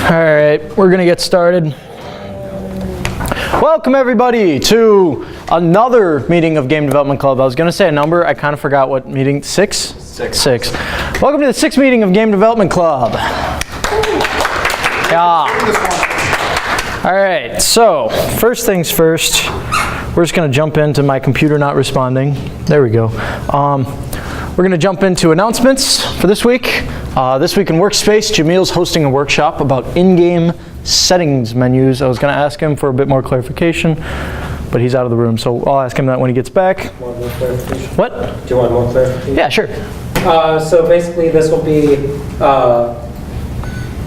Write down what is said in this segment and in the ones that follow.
Alright, we're gonna get started. Welcome everybody to another meeting of Game Development Club. I was gonna say a number, I kind of forgot what meeting, six? Six. Welcome to the sixth meeting of Game Development Club. Yeah. Alright, so first things first, we're just gonna jump into my computer not responding. There we go. We're going to jump into announcements for this week. This week in Workspace, Jamil's hosting a workshop about in-game settings menus. I was going to ask him for a bit more clarification, but he's out of the room, so I'll ask him that when he gets back. Want more clarification? What? Do you want more clarification? Yeah, sure. So basically this will be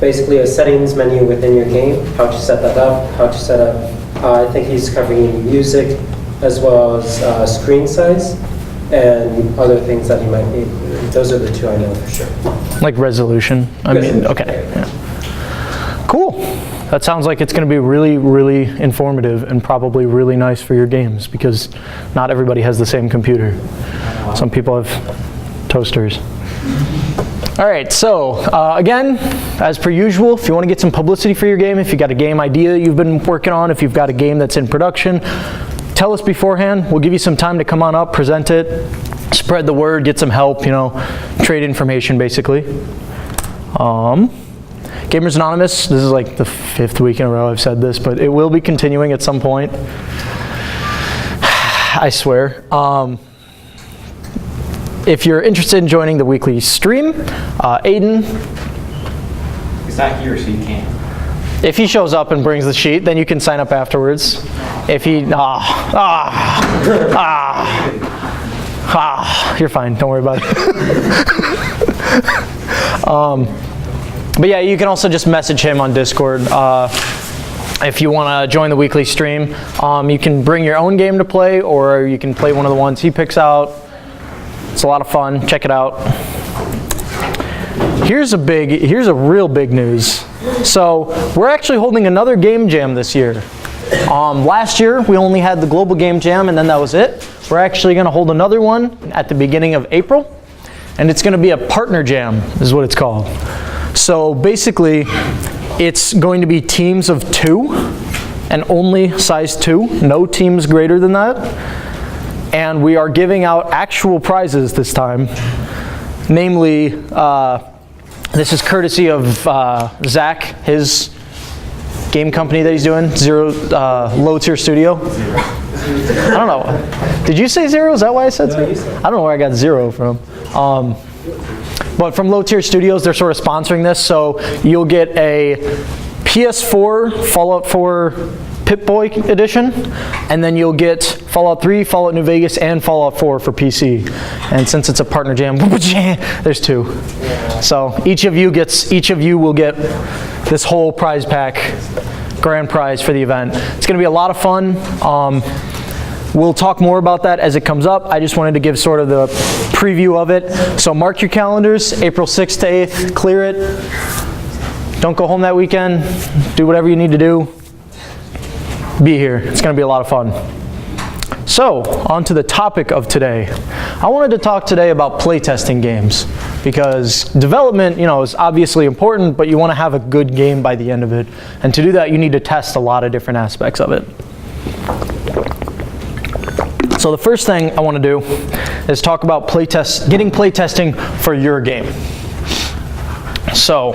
basically a settings menu within your game, how to set that up, how to set up, I think he's covering music as well as screen size and other things that he might be including. Those are the two I know for sure. Like resolution? I mean, okay. Yeah. Cool. That sounds like it's going to be really, really informative and probably really nice for your games because not everybody has the same computer. Some people have toasters. All right, so again, as per usual, if you want to get some publicity for your game, if you got a game idea you've been working on, if you've got a game that's in production, tell us beforehand. We'll give you some time to come on up, present it, spread the word, get some help, trade information basically. Gamers Anonymous, this is like the 5th week in a row I've said this, but it will be continuing at some point. I swear. If you're interested in joining the weekly stream, Aiden. He's not here, so you can't. If he shows up and brings the sheet, then you can sign up afterwards. If he, you're fine, don't worry about it. But yeah, you can also just message him on Discord. If you want to join the weekly stream, you can bring your own game to play, or you can play one of the ones he picks out. It's a lot of fun, check it out. Here's a real big news. So we're actually holding another game jam this year. Last year we only had the global game jam and then that was it. We're actually going to hold another one at the beginning of April, and it's going to be a partner jam is what it's called. So basically it's going to be teams of 2 and only size 2, no teams greater than that. And we are giving out actual prizes this time. Namely, this is courtesy of Zach, his game company that he's doing, Low Tier Studio. I don't know. Did you say 0? Is that why I said 0? I don't know where I got 0 from. But from Low Tier Studios, they're sort of sponsoring this, so you'll get a PS4 Fallout 4 Pip-Boy edition, and then you'll get Fallout 3, Fallout New Vegas, and Fallout 4 for PC. And since it's a partner jam, there's 2. So each of you will get this whole prize pack, grand prize for the event. It's going to be a lot of fun. We'll talk more about that as it comes up. I just wanted to give sort of the preview of it. So mark your calendars, April 6th to 8th, clear it. Don't go home that weekend. Do whatever you need to do. Be here. It's going to be a lot of fun. So, on to the topic of today. I wanted to talk today about playtesting games because development, is obviously important, but you want to have a good game by the end of it. And to do that, you need to test a lot of different aspects of it. So the first thing I want to do is talk about getting playtesting for your game. So,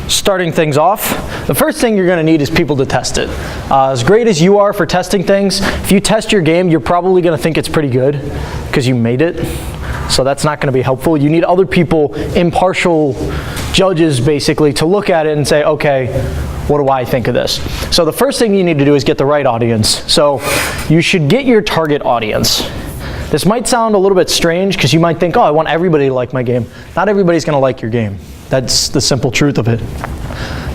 starting things off, the first thing you're going to need is people to test it. As great as you are for testing things, if you test your game, you're probably going to think it's pretty good because you made it. So that's not going to be helpful. You need other people, impartial judges basically, to look at it and say, okay, what do I think of this? So the first thing you need to do is get the right audience. So you should get your target audience. This might sound a little bit strange because you might think, oh, I want everybody to like my game. Not everybody's going to like your game. That's the simple truth of it.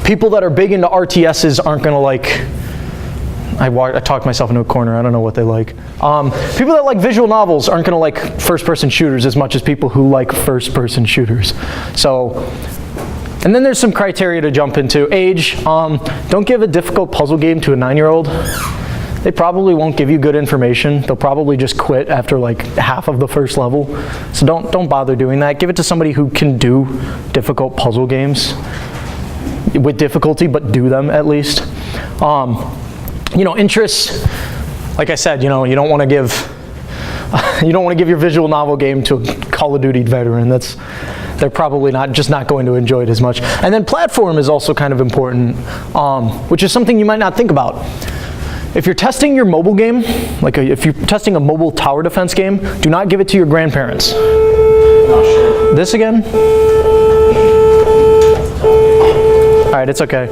People that are big into RTSs aren't going to like, I talked myself into a corner, I don't know what they like. People that like visual novels aren't going to like first-person shooters as much as people who like first-person shooters. So, and then there's some criteria to jump into. Age, don't give a difficult puzzle game to a 9-year-old. They probably won't give you good information. They'll probably just quit after like half of the first level. So don't bother doing that. Give it to somebody who can do difficult puzzle games. with difficulty, but do them at least. Interests, like I said, you don't want to give your visual novel game to a Call of Duty veteran. They're probably not going to enjoy it as much. And then platform is also kind of important, which is something you might not think about. If you're testing your mobile game, if you're testing a mobile tower defense game, do not give it to your grandparents. This again? All right, it's okay.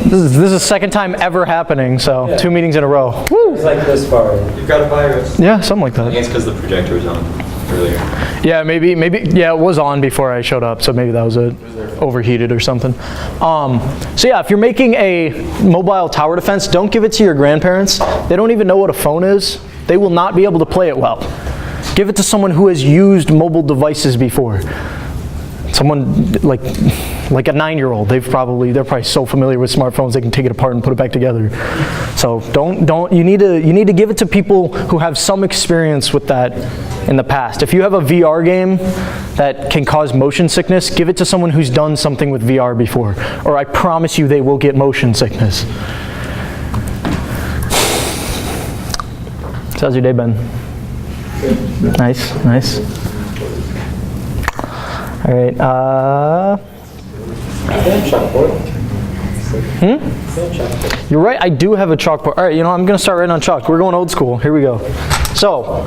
This is the second time ever happening, so yeah. 2 meetings in a row. Woo. It's like this far. You've got a virus. Yeah, something like that. I think it's because the projector was on earlier. Yeah, maybe, yeah, it was on before I showed up, so maybe that was it. Overheated or something. So yeah, if you're making a mobile tower defense, don't give it to your grandparents. They don't even know what a phone is. They will not be able to play it well. Give it to someone who has used mobile devices before. Someone like a 9-year-old. They're probably so familiar with smartphones they can take it apart and put it back together. So you need to give it to people who have some experience with that in the past. If you have a VR game that can cause motion sickness, give it to someone who's done something with VR before, or I promise you they will get motion sickness. So how's your day been? Nice. All right. You're right, I do have a chalkboard. All right, I'm going to start writing on chalk. We're going old school. Here we go. So,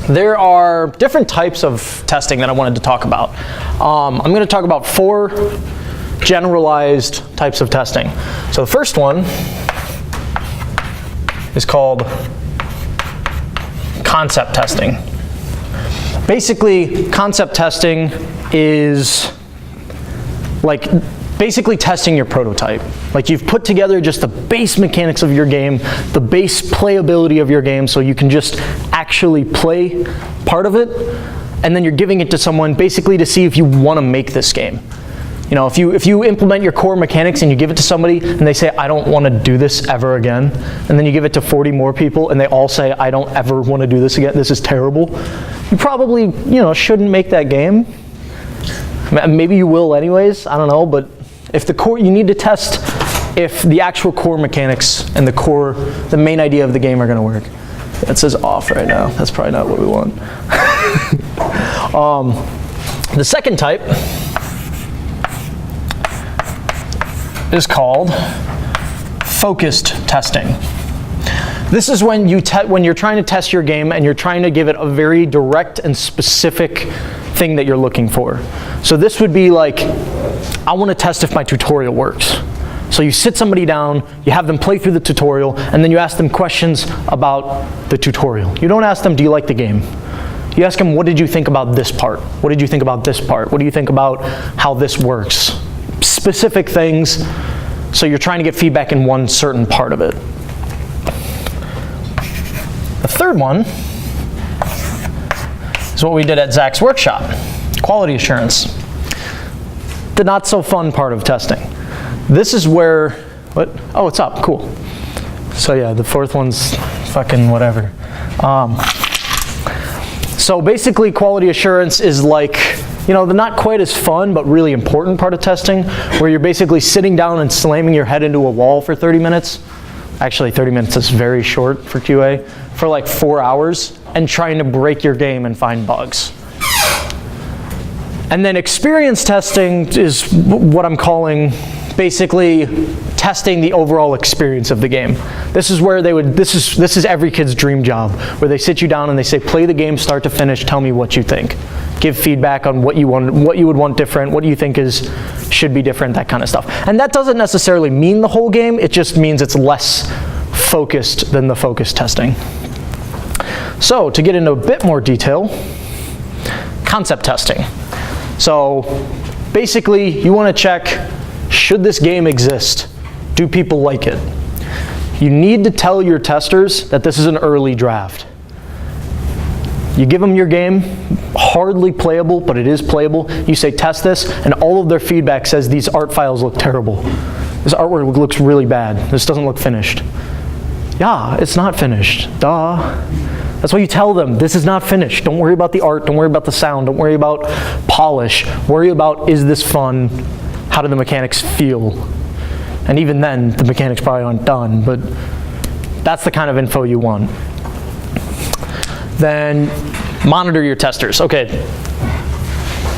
there are different types of testing that I wanted to talk about. I'm going to talk about 4 generalized types of testing. So the first one is called concept testing. Basically, concept testing is basically testing your prototype. You've put together just the base mechanics of your game, the base playability of your game, so you can just actually play part of it, and then you're giving it to someone basically to see if you want to make this game. If you implement your core mechanics and you give it to somebody and they say, I don't want to do this ever again, and then you give it to 40 more people and they all say, I don't ever want to do this again, this is terrible, you probably, shouldn't make that game. Maybe you will anyways, I don't know, but if the core, you need to test if the actual core mechanics and the main idea of the game are going to work. That says off right now. That's probably not what we want. The second type is called focused testing. This is when you're trying to test your game and you're trying to give it a very direct and specific thing that you're looking for. So this would be like, I want to test if my tutorial works. So you sit somebody down, you have them play through the tutorial, and then you ask them questions about the tutorial. You don't ask them, do you like the game? You ask them, what did you think about this part? What did you think about this part? What do you think about how this works? Specific things, so you're trying to get feedback in one certain part of it. The third one is what we did at Zach's workshop, quality assurance. The not so fun part of testing. This is where, oh, it's up, cool. So yeah, the fourth one's fucking whatever. So basically quality assurance is the not quite as fun but really important part of testing, where you're basically sitting down and slamming your head into a wall for 30 minutes. Actually 30 minutes is very short for QA, for 4 hours, and trying to break your game and find bugs. And then experience testing is what I'm calling basically testing the overall experience of the game. This is where this is every kid's dream job, where they sit you down and they say, play the game start to finish, tell me what you think. Give feedback on what you would want different, what you think should be different, that kind of stuff. And that doesn't necessarily mean the whole game, it just means it's less focused than the focus testing. So to get into a bit more detail, concept testing. So basically you want to check, should this game exist? Do people like it? You need to tell your testers that this is an early draft. You give them your game, hardly playable, but it is playable. You say, test this, and all of their feedback says these art files look terrible. This artwork looks really bad. This doesn't look finished. Yeah, it's not finished. Duh. That's why you tell them, this is not finished. Don't worry about the art, don't worry about the sound, don't worry about polish. Worry about, is this fun? how do the mechanics feel? And even then, the mechanics probably aren't done, but that's the kind of info you want. Then monitor your testers. Okay,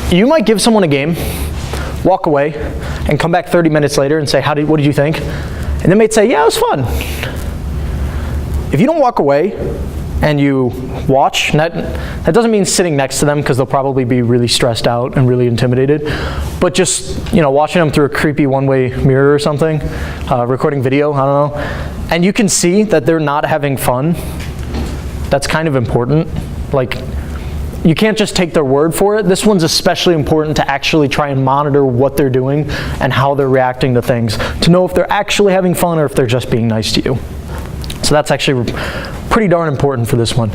you might give someone a game, walk away, and come back 30 minutes later and say, what did you think? And they might say, yeah, it was fun. If you don't walk away and you watch, and that doesn't mean sitting next to them because they'll probably be really stressed out and really intimidated, but just watching them through a creepy one-way mirror or something, recording video, I don't know, and you can see that they're not having fun. That's kind of important. Like, you can't just take their word for it. This one's especially important to actually try and monitor what they're doing and how they're reacting to things, to know if they're actually having fun or if they're just being nice to you. So that's actually pretty darn important for this one.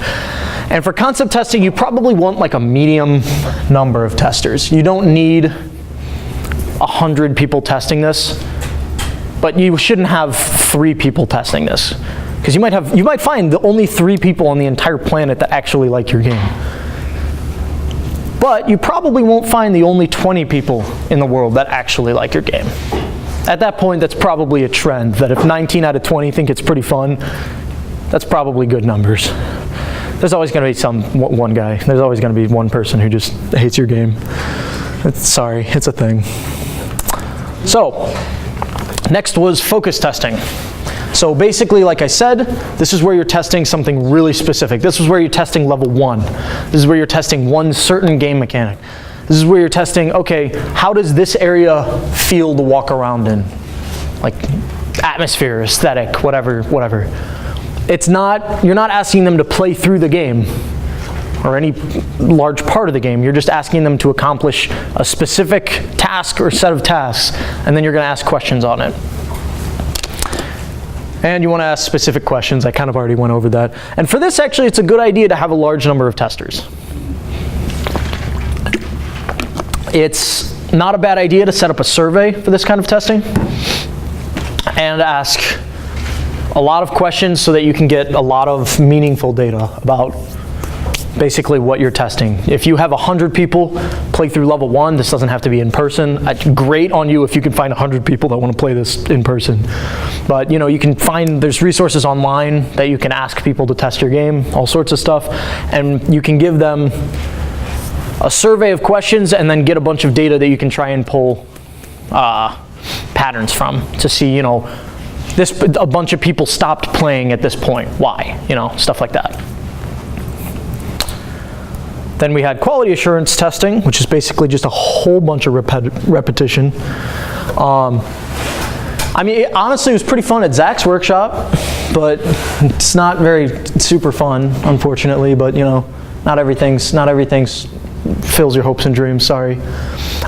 And for concept testing, you probably want like a medium number of testers. You don't need 100 people testing this, but you shouldn't have 3 people testing this. Because you might find the only 3 people on the entire planet that actually like your game. But you probably won't find the only 20 people in the world that actually like your game. At that point, that's probably a trend, that if 19 out of 20 think it's pretty fun, that's probably good numbers. There's always going to be one guy. There's always going to be one person who just hates your game. Sorry, it's a thing. So, next was focus testing. So basically, like I said, this is where you're testing something really specific. This is where you're testing level 1. This is where you're testing one certain game mechanic. This is where you're testing, okay, how does this area feel to walk around in? Like atmosphere, aesthetic, whatever. You're not asking them to play through the game or any large part of the game. You're just asking them to accomplish a specific task or set of tasks, and then you're going to ask questions on it. And you want to ask specific questions. I kind of already went over that. And for this, actually, it's a good idea to have a large number of testers. It's not a bad idea to set up a survey for this kind of testing and ask a lot of questions so that you can get a lot of meaningful data about basically what you're testing. If you have 100 people play through level 1, this doesn't have to be in person. Great on you if you can find 100 people that want to play this in person. But you can find, there's resources online that you can ask people to test your game, all sorts of stuff, and you can give them a survey of questions and then get a bunch of data that you can try and pull patterns from to see, a bunch of people stopped playing at this point. Why? Stuff like that. Then we had quality assurance testing, which is basically just a whole bunch of repetition. Honestly, it was pretty fun at Zach's workshop, but it's not very super fun, unfortunately. But not everything's fills your hopes and dreams. Sorry.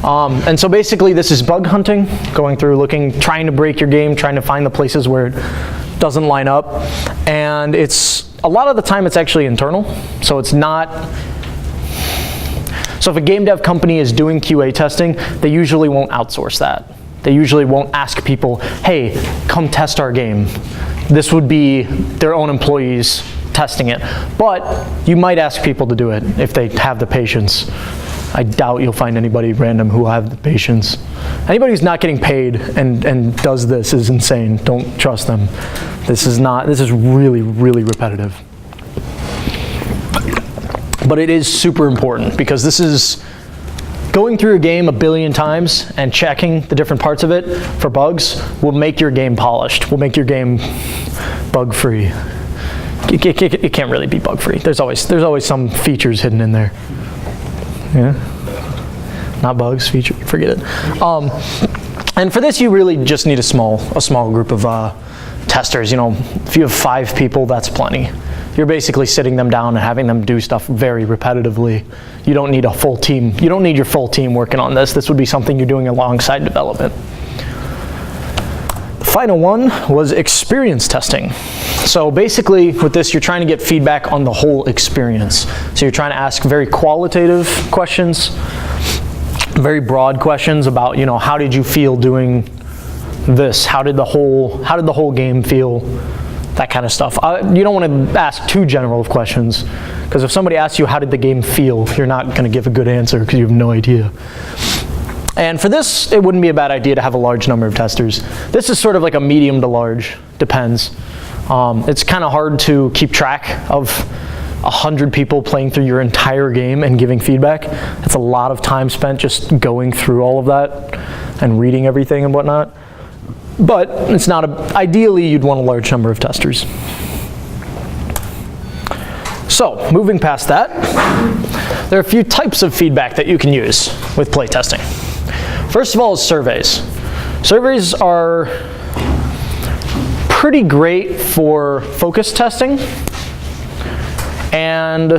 And so basically, this is bug hunting, going through, looking, trying to break your game, trying to find the places where it doesn't line up, and it's a lot of the time it's actually internal, so it's not. So if a game dev company is doing QA testing, they usually won't outsource that. They usually won't ask people, hey, come test our game. This would be their own employees testing it. But you might ask people to do it if they have the patience. I doubt you'll find anybody random who will have the patience. Anybody who's not getting paid and does this is insane. Don't trust them. This is really, really repetitive. But it is super important because this is going through a game a billion times and checking the different parts of it for bugs will make your game polished, will make your game bug-free. It can't really be bug-free. There's always some features hidden in there. Yeah, not bugs, feature, forget it. And for this, you really just need a small group of testers. If you have 5 people, that's plenty. You're basically sitting them down and having them do stuff very repetitively. You don't need a full team. You don't need your full team working on this. This would be something you're doing alongside development. The final one was experience testing. So basically with this, you're trying to get feedback on the whole experience. So you're trying to ask very qualitative questions, very broad questions about, how did you feel doing this? How did the whole game feel? That kind of stuff. You don't want to ask too general of questions, because if somebody asks you how did the game feel, you're not going to give a good answer because you have no idea. And for this, it wouldn't be a bad idea to have a large number of testers. This is sort of like a medium to large, depends. It's kind of hard to keep track of 100 people playing through your entire game and giving feedback. That's a lot of time spent just going through all of that and reading everything and whatnot. But it's not ideally you'd want a large number of testers. So, moving past that, there are a few types of feedback that you can use with playtesting. First of all is surveys. Surveys are pretty great for focus testing, and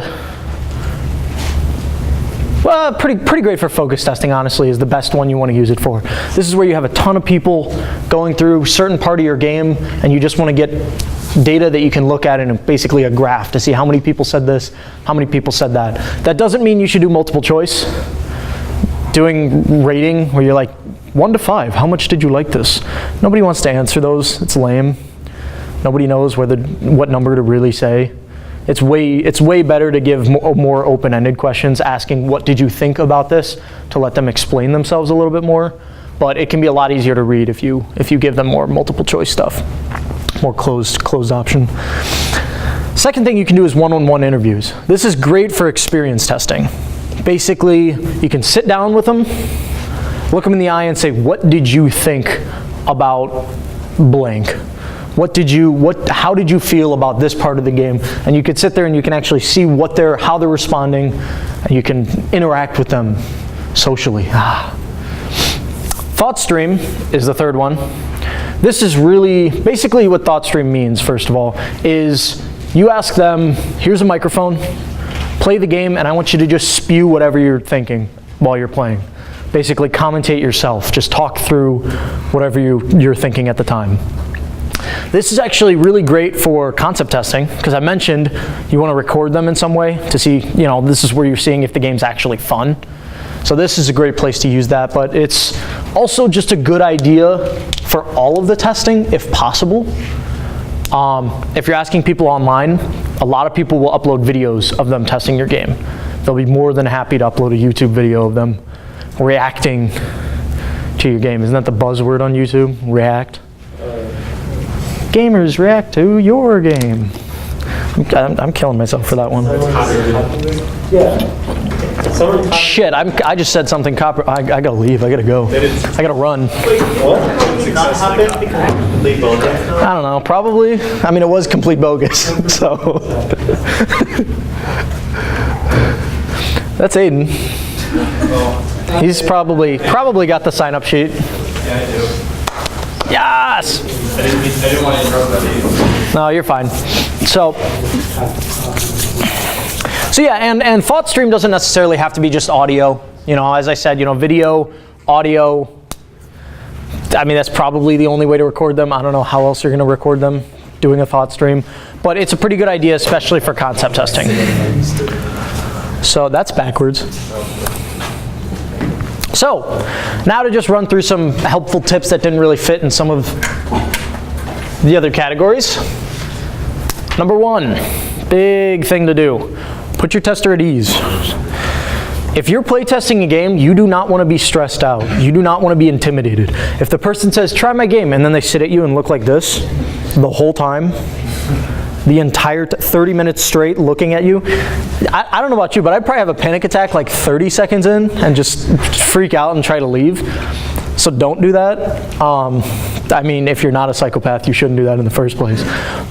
well, pretty great for focus testing, honestly, is the best one you want to use it for. This is where you have a ton of people going through a certain part of your game, and you just want to get data that you can look at in basically a graph to see how many people said this, how many people said that. That doesn't mean you should do multiple choice. Doing rating where you're like, 1 to 5, how much did you like this? Nobody wants to answer those, it's lame. Nobody knows what number to really say. It's way better to give more open-ended questions, asking what did you think about this, to let them explain themselves a little bit more. But it can be a lot easier to read if you give them more multiple choice stuff, more closed option. Second thing you can do is one-on-one interviews. This is great for experience testing. Basically, you can sit down with them, look them in the eye and say, what did you think about blank? How did you feel about this part of the game? And you could sit there and you can actually see how they're responding, and you can interact with them socially. Thought stream is the third one. This is really, basically what thought stream means, first of all, is you ask them, here's a microphone, play the game, and I want you to just spew whatever you're thinking while you're playing. Basically commentate yourself, just talk through whatever you're thinking at the time. This is actually really great for concept testing, because I mentioned you want to record them in some way to see, this is where you're seeing if the game's actually fun. So this is a great place to use that, but it's also just a good idea for all of the testing, if possible. If you're asking people online, a lot of people will upload videos of them testing your game. They'll be more than happy to upload a YouTube video of them reacting to your game. Isn't that the buzzword on YouTube? React. Gamers react to your game. I'm killing myself for that one. Yeah. Shit, I just said something copper. I gotta leave. I gotta go. I gotta run. I don't know. Probably. I mean, it was complete bogus. So that's Aiden. He's probably got the sign-up sheet. Yeah, I do. Yes. I didn't want to interrupt that. No, you're fine. So yeah, and thought stream doesn't necessarily have to be just audio. As I said, video, audio. I mean, that's probably the only way to record them. I don't know how else you're going to record them doing a thought stream, but it's a pretty good idea, especially for concept testing. So that's backwards. So now to just run through some helpful tips that didn't really fit in some of the other categories. Number 1, big thing to do. Put your tester at ease. If you're playtesting a game, you do not want to be stressed out. You do not want to be intimidated. If the person says, try my game, and then they sit at you and look like this the whole time, the entire 30 minutes straight looking at you, I don't know about you, but I'd probably have a panic attack like 30 seconds in and just freak out and try to leave. So don't do that. I mean, if you're not a psychopath, you shouldn't do that in the first place.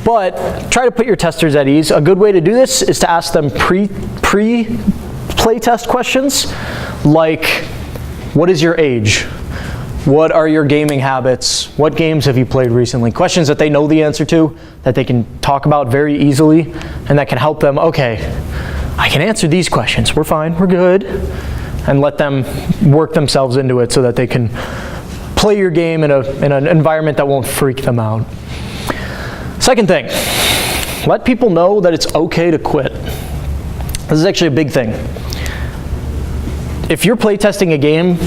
But try to put your testers at ease. A good way to do this is to ask them pre-playtest questions, like, what is your age? What are your gaming habits? What games have you played recently? Questions that they know the answer to, that they can talk about very easily, and that can help them, okay, I can answer these questions. We're fine, we're good. And let them work themselves into it so that they can play your game in an environment that won't freak them out. Second thing, let people know that it's okay to quit. This is actually a big thing. If you're playtesting a game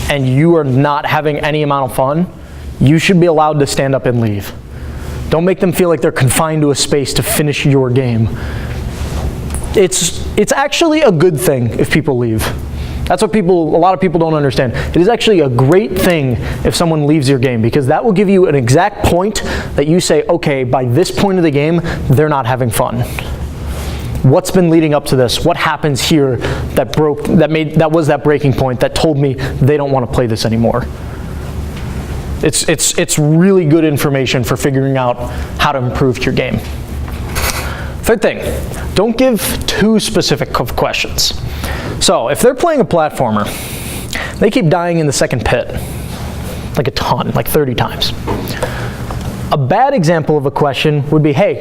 and you are not having any amount of fun, you should be allowed to stand up and leave. Don't make them feel like they're confined to a space to finish your game. It's actually a good thing if people leave. That's what a lot of people don't understand. It is actually a great thing if someone leaves your game, because that will give you an exact point that you say, okay, by this point of the game, they're not having fun. What's been leading up to this? What happens here that was that breaking point that told me they don't want to play this anymore? It's really good information for figuring out how to improve your game. Third thing, don't give too specific of questions. So if they're playing a platformer, they keep dying in the second pit, like a ton, like 30 times. A bad example of a question would be, hey,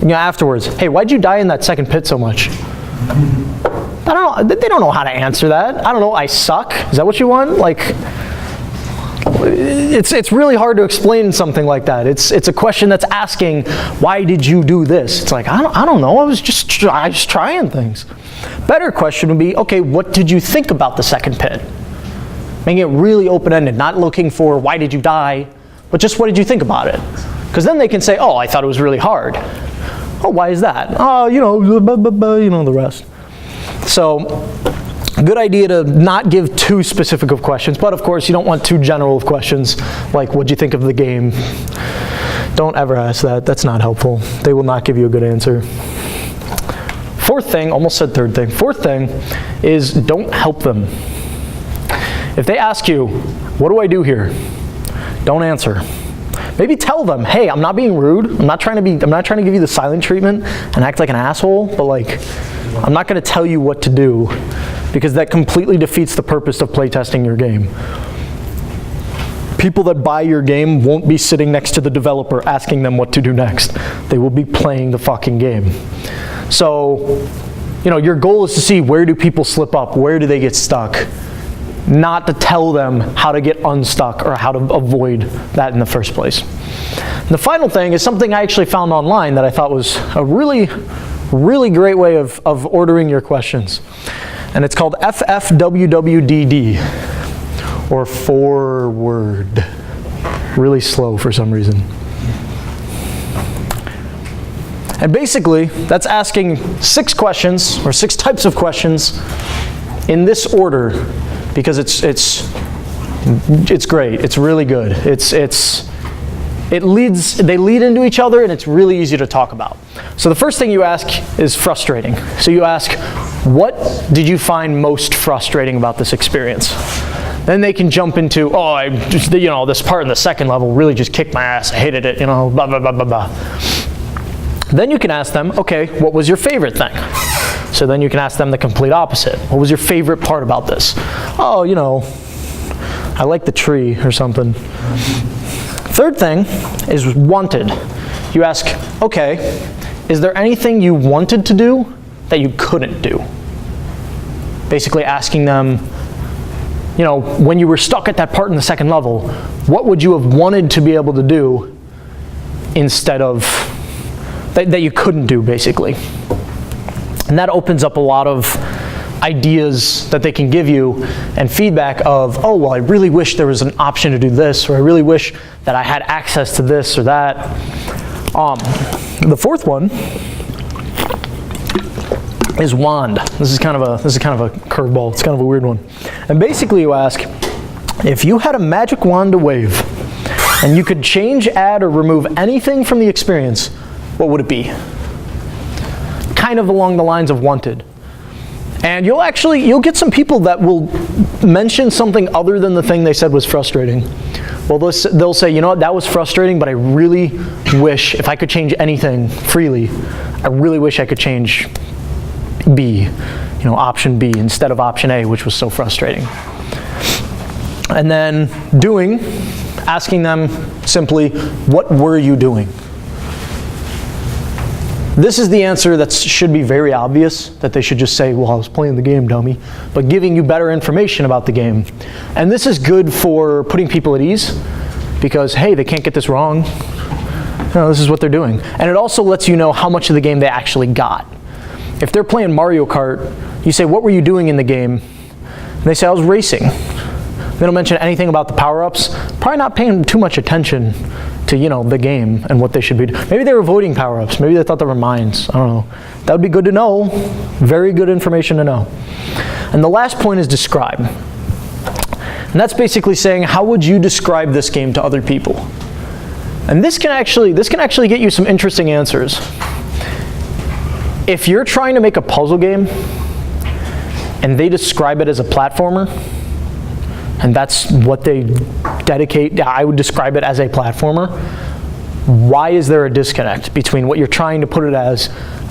afterwards, hey, why'd you die in that second pit so much? I don't know, they don't know how to answer that. I don't know, I suck? Is that what you want? Like, it's really hard to explain something like that. It's a question that's asking, why did you do this? It's like, I don't know, I was just trying things. Better question would be, okay, what did you think about the second pit? Making it really open-ended, not looking for why did you die, but just what did you think about it? Because then they can say, oh, I thought it was really hard. Oh, why is that? Oh, the rest. So, good idea to not give too specific of questions, but of course you don't want too general of questions, like what'd you think of the game? Don't ever ask that, that's not helpful. They will not give you a good answer. Fourth thing, almost said third thing, fourth thing is don't help them. If they ask you, what do I do here? Don't answer. Maybe tell them, hey, I'm not being rude, I'm not trying to give you the silent treatment and act like an asshole, but like, I'm not gonna tell you what to do, because that completely defeats the purpose of playtesting your game. People that buy your game won't be sitting next to the developer asking them what to do next. They will be playing the fucking game. So, your goal is to see, where do people slip up? Where do they get stuck? Not to tell them how to get unstuck or how to avoid that in the first place. And the final thing is something I actually found online that I thought was a really, really great way of ordering your questions. And it's called FFWWDD, or forward. Really slow for some reason. And basically, that's asking 6 questions, or 6 types of questions, in this order, because it's great. It's really good. They lead into each other, and it's really easy to talk about. So the first thing you ask is frustrating. So you ask, what did you find most frustrating about this experience? Then they can jump into, oh, I just, this part in the second level really just kicked my ass. I hated it, blah, blah, blah, blah, blah. Then you can ask them, okay, what was your favorite thing? So then you can ask them the complete opposite. What was your favorite part about this? Oh, I like the tree or something. Third thing is wanted. You ask, okay, is there anything you wanted to do that you couldn't do? Basically asking them, when you were stuck at that part in the second level, what would you have wanted to be able to do instead of, that you couldn't do, basically. And that opens up a lot of ideas that they can give you and feedback of, oh, well, I really wish there was an option to do this, or I really wish that I had access to this or that. The fourth one is wand. This is kind of a curveball. It's kind of a weird one. And basically you ask, if you had a magic wand to wave and you could change, add, or remove anything from the experience, what would it be? Kind of along the lines of wanted. And you'll get some people that will mention something other than the thing they said was frustrating. Well, they'll say, you know what, that was frustrating, but I really wish, if I could change anything freely, I really wish I could change B, option B instead of option A, which was so frustrating. And then asking them simply, what were you doing? This is the answer that should be very obvious, that they should just say, well, I was playing the game, dummy, but giving you better information about the game. And this is good for putting people at ease, because, hey, they can't get this wrong. No, this is what they're doing. And it also lets you know how much of the game they actually got. If they're playing Mario Kart, you say, what were you doing in the game? And they say, I was racing. They don't mention anything about the power-ups, probably not paying too much attention to, the game and what they should be doing. Maybe they were avoiding power-ups. Maybe they thought they were mines. I don't know. That would be good to know. Very good information to know. And the last point is describe. And that's basically saying, how would you describe this game to other people? And this can actually get you some interesting answers. If you're trying to make a puzzle game and they describe it as a platformer, and that's what they dedicate, I would describe it as a platformer, why is there a disconnect between what you're trying to put it as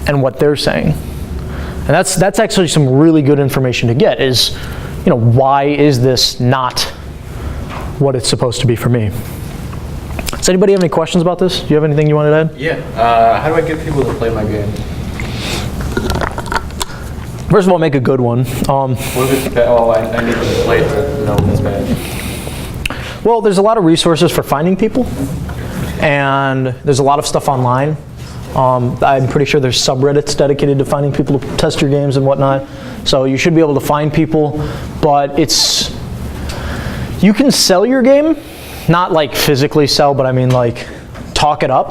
and what they're saying? And that's actually some really good information to get is, why is this not what it's supposed to be for me? Does anybody have any questions about this? Do you have anything you wanted to add? Yeah. How do I get people to play my game? First of all, make a good one. What if it's bad? Oh, I need to play it to know if it's bad. Well, there's a lot of resources for finding people, and there's a lot of stuff online. I'm pretty sure there's subreddits dedicated to finding people to test your games and whatnot. So you should be able to find people, but you can sell your game, not like physically sell, but I mean like talk it up,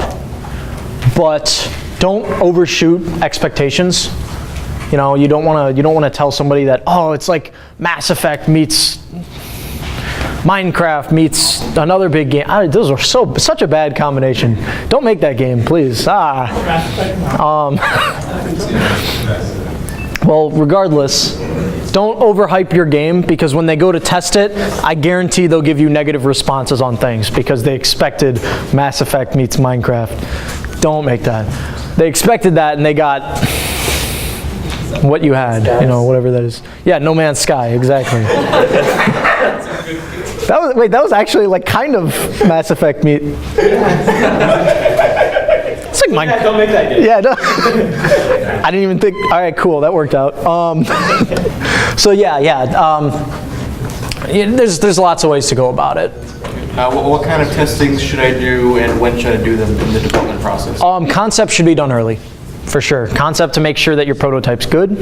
but don't overshoot expectations. You don't want to tell somebody that, oh, it's like Mass Effect meets Minecraft meets another big game. Those are such a bad combination. Don't make that game, please. Well, regardless, don't overhype your game, because when they go to test it, I guarantee they'll give you negative responses on things because they expected Mass Effect meets Minecraft. Don't make that. They expected that and they got what you had, whatever that is. Yeah, No Man's Sky, exactly. That was actually like kind of Mass Effect meet. It's like Minecraft. Don't make that game. Yeah, no. I didn't even think. All right, cool, that worked out. So there's lots of ways to go about it. What kind of testing should I do, and when should I do them in the development process? Concept should be done early, for sure. Concept to make sure that your prototype's good.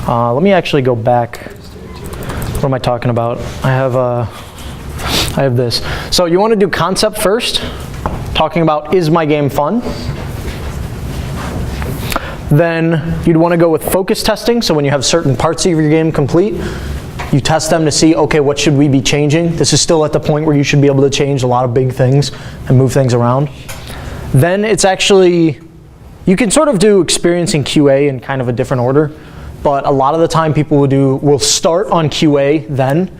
Let me actually go back. What am I talking about? I have this. So you want to do concept first, talking about, is my game fun? Then you'd want to go with focus testing. So when you have certain parts of your game complete, you test them to see, okay, what should we be changing? This is still at the point where you should be able to change a lot of big things and move things around. Then it's actually, you can sort of do experience in QA in kind of a different order, but a lot of the time people will start on QA then,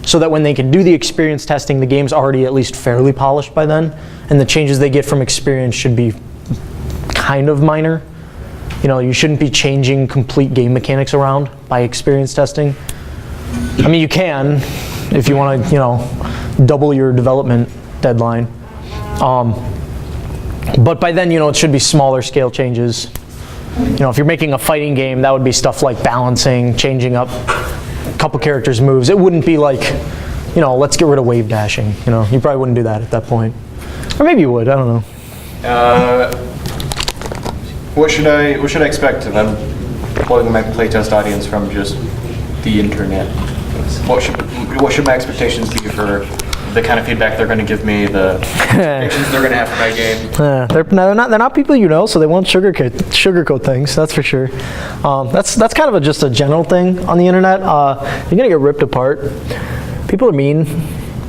so that when they can do the experience testing, the game's already at least fairly polished by then, and the changes they get from experience should be kind of minor. You shouldn't be changing complete game mechanics around by experience testing. I mean, you can if you want to, double your development deadline. But by then, it should be smaller scale changes. If you're making a fighting game, that would be stuff like balancing, changing up a couple characters' moves. It wouldn't be like, let's get rid of wave dashing. You probably wouldn't do that at that point. Or maybe you would, I don't know. What should I expect if I'm pulling my playtest audience from just the internet? What should my expectations be for the kind of feedback they're going to give me, the expectations they're going to have for my game? They're not people so they won't sugarcoat things, that's for sure. That's kind of just a general thing on the internet. You're going to get ripped apart. People are mean,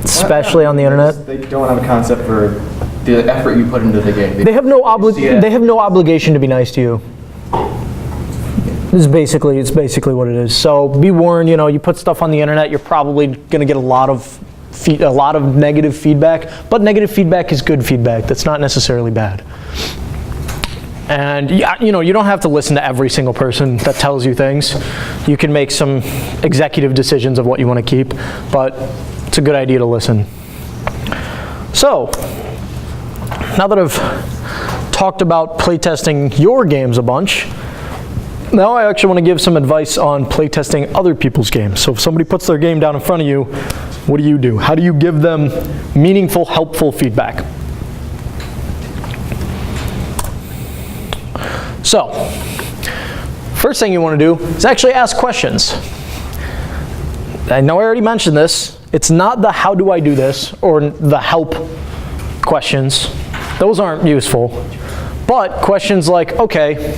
especially on the internet. They don't have a concept for the effort you put into the game. They have no obligation to be nice to you. It's basically what it is. So be warned, you put stuff on the internet, you're probably going to get a lot of negative feedback, but negative feedback is good feedback. That's not necessarily bad. And you don't have to listen to every single person that tells you things. You can make some executive decisions of what you want to keep, but it's a good idea to listen. So, now that I've talked about playtesting your games a bunch, now I actually want to give some advice on playtesting other people's games. So if somebody puts their game down in front of you, what do? How do you give them meaningful, helpful feedback? So, first thing you want to do is actually ask questions. I know I already mentioned this. It's not the how do I do this or the help questions. Those aren't useful. But questions like, okay,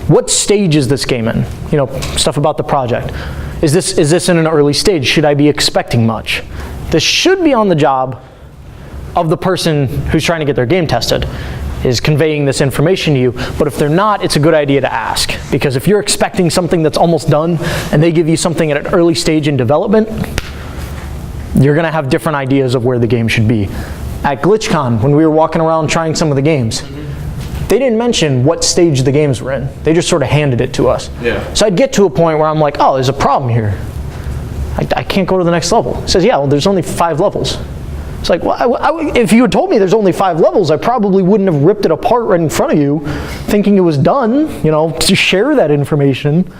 what stage is this game in? You know, stuff about the project. Is this in an early stage? Should I be expecting much? This should be on the job of the person who's trying to get their game tested, is conveying this information to you. But if they're not, it's a good idea to ask. Because if you're expecting something that's almost done and they give you something at an early stage in development, you're going to have different ideas of where the game should be. At GlitchCon, when we were walking around trying some of the games, they didn't mention what stage the games were in. They just sort of handed it to us. Yeah. So I'd get to a point where I'm like, oh, there's a problem here. I can't go to the next level. It says, yeah, well, there's only 5 levels. It's like, well, if you had told me there's only 5 levels, I probably wouldn't have ripped it apart right in front of you, thinking it was done, you know, to share that information.